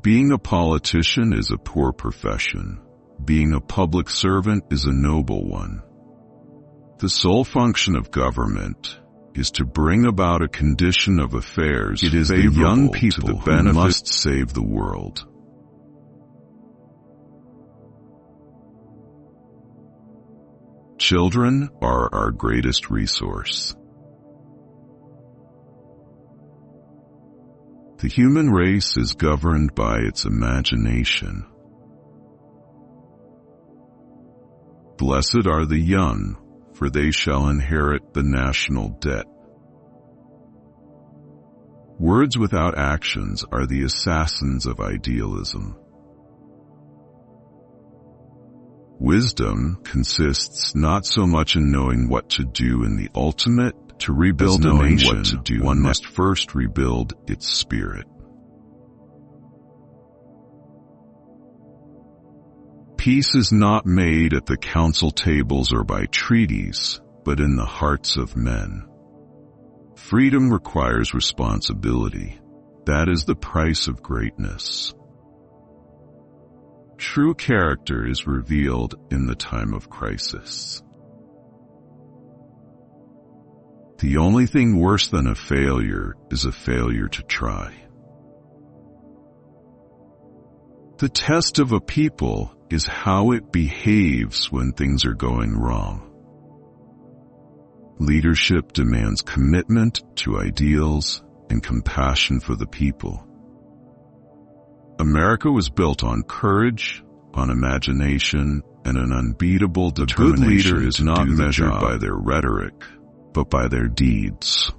Being a politician is a poor profession. Being a public servant is a noble one. The sole function of government is to bring about a condition of affairs it is favorable the young to people the who benefit must save the world. Children are our greatest resource. The human race is governed by its imagination. Blessed are the young, for they shall inherit the national debt. Words without actions are the assassins of idealism. Wisdom consists not so much in knowing what to do in the ultimate. To rebuild a nation, what to do, one must first rebuild its spirit. Peace is not made at the council tables or by treaties, but in the hearts of men. Freedom requires responsibility. That is the price of greatness. True character is revealed in the time of crisis. The only thing worse than a failure is a failure to try. The test of a people is how it behaves when things are going wrong. Leadership demands commitment to ideals and compassion for the people. America was built on courage, on imagination, and an unbeatable determination. A good leader is not measured by their rhetoric, but by their deeds.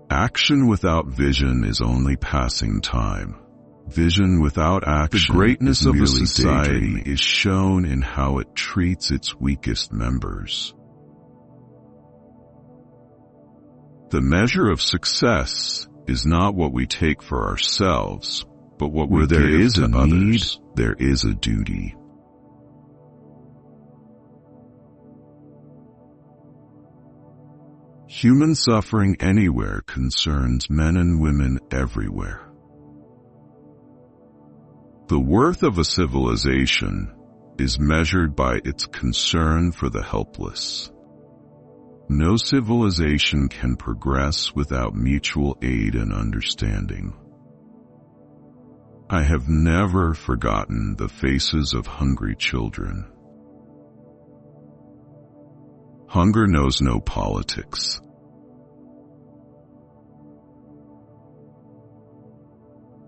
Action without vision is only passing time. Vision without action, the greatness of a society is shown in how it treats its weakest members. The measure of success is not what we take for ourselves, but what we give to others. Where there is a need, there is a duty. Human suffering anywhere concerns men and women everywhere. The worth of a civilization is measured by its concern for the helpless. No civilization can progress without mutual aid and understanding. I have never forgotten the faces of hungry children. Hunger knows no politics.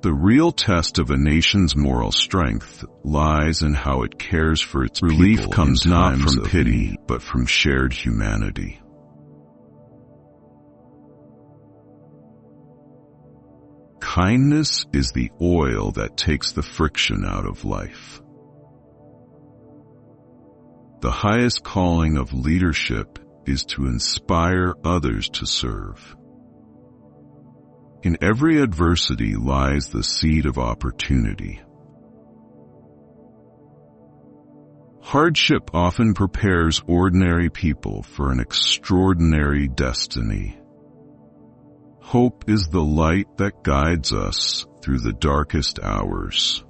The real test of a nation's moral strength lies in how it cares for its people. Relief comes not from pity, but from shared humanity. Kindness is the oil that takes the friction out of life. The highest calling of leadership is to inspire others to serve. In every adversity lies the seed of opportunity. Hardship often prepares ordinary people for an extraordinary destiny. Hope is the light that guides us through the darkest hours.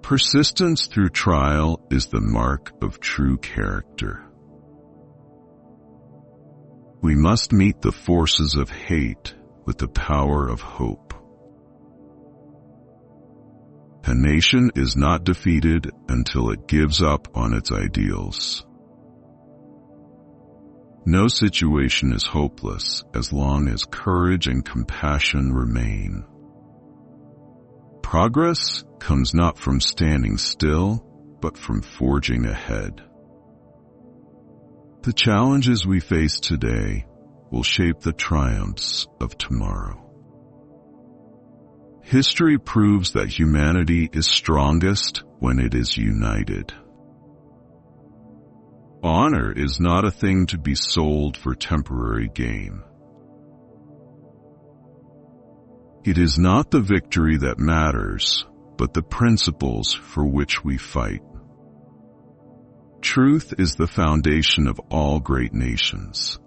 Persistence through trial is the mark of true character. We must meet the forces of hate with the power of hope. A nation is not defeated until it gives up on its ideals. No situation is hopeless as long as courage and compassion remain. Progress comes not from standing still, but from forging ahead. The challenges we face today will shape the triumphs of tomorrow. History proves that humanity is strongest when it is united. Honor is not a thing to be sold for temporary gain. It is not the victory that matters, but the principles for which we fight. Truth is the foundation of all great nations.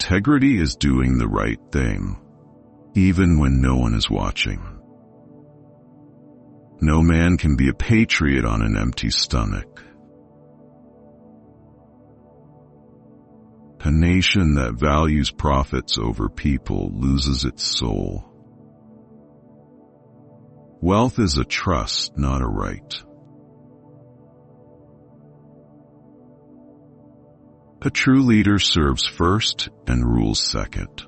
Integrity is doing the right thing, even when no one is watching. No man can be a patriot on an empty stomach. A nation that values profits over people loses its soul. Wealth is a trust, not a right. A true leader serves first and rules second.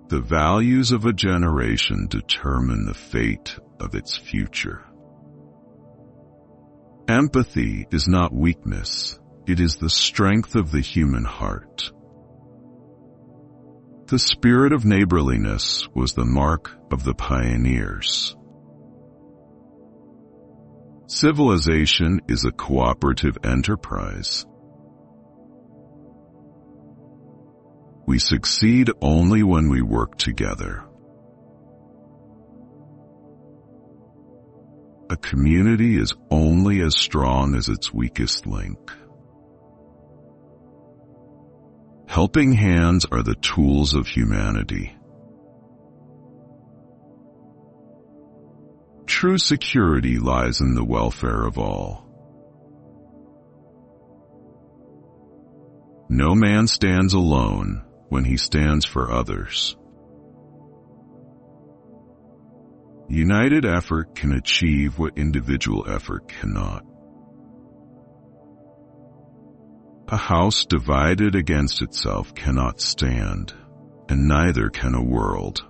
The values of a generation determine the fate of its future. Empathy is not weakness, it is the strength of the human heart. The spirit of neighborliness was the mark of the pioneers. Civilization is a cooperative enterprise. We succeed only when we work together. A community is only as strong as its weakest link. Helping hands are the tools of humanity. True security lies in the welfare of all. No man stands alone when he stands for others. United effort can achieve what individual effort cannot. A house divided against itself cannot stand, and neither can a world.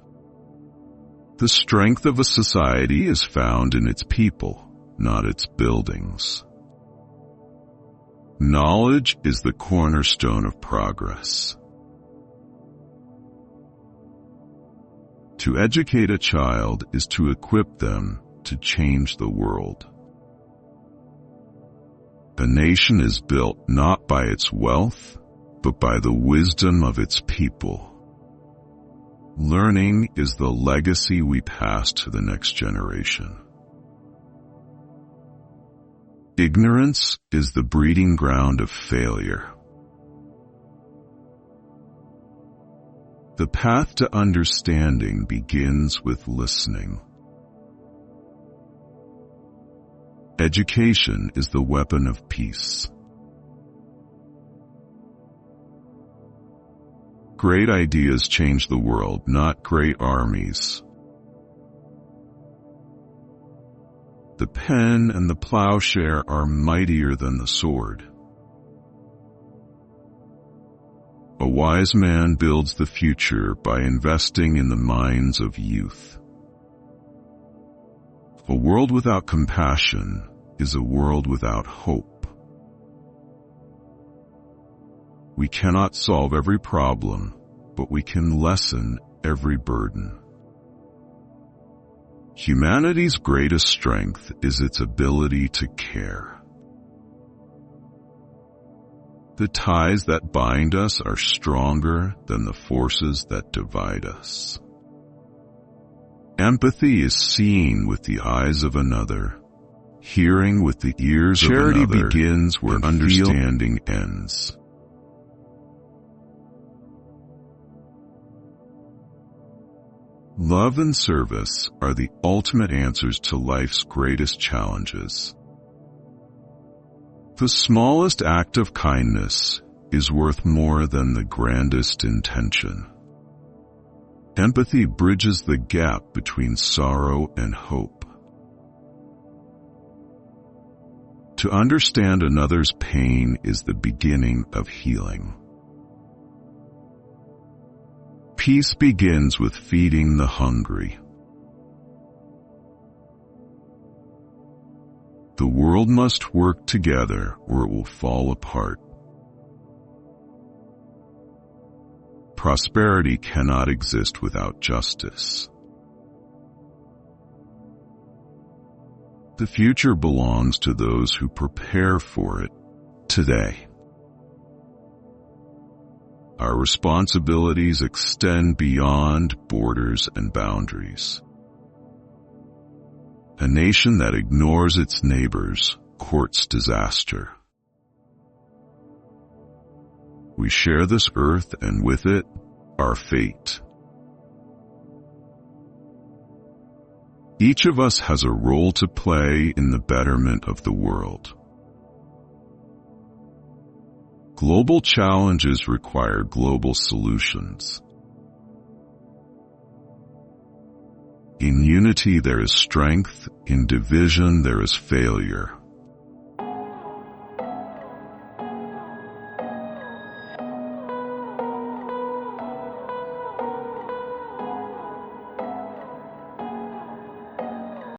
The strength of a society is found in its people, not its buildings. Knowledge is the cornerstone of progress. To educate a child is to equip them to change the world. A nation is built not by its wealth, but by the wisdom of its people. Learning is the legacy we pass to the next generation. Ignorance is the breeding ground of failure. The path to understanding begins with listening. Education is the weapon of peace. Great ideas change the world, not great armies. The pen and the plowshare are mightier than the sword. A wise man builds the future by investing in the minds of youth. A world without compassion is a world without hope. We cannot solve every problem, but we can lessen every burden. Humanity's greatest strength is its ability to care. The ties that bind us are stronger than the forces that divide us. Empathy is seeing with the eyes of another, hearing with the ears of another. Charity begins where understanding ends. Love and service are the ultimate answers to life's greatest challenges. The smallest act of kindness is worth more than the grandest intention. Empathy bridges the gap between sorrow and hope. To understand another's pain is the beginning of healing. Peace begins with feeding the hungry. The world must work together or it will fall apart. Prosperity cannot exist without justice. The future belongs to those who prepare for it today. Our responsibilities extend beyond borders and boundaries. A nation that ignores its neighbors courts disaster. We share this earth and with it, our fate. Each of us has a role to play in the betterment of the world. Global challenges require global solutions. In unity there is strength, in division there is failure.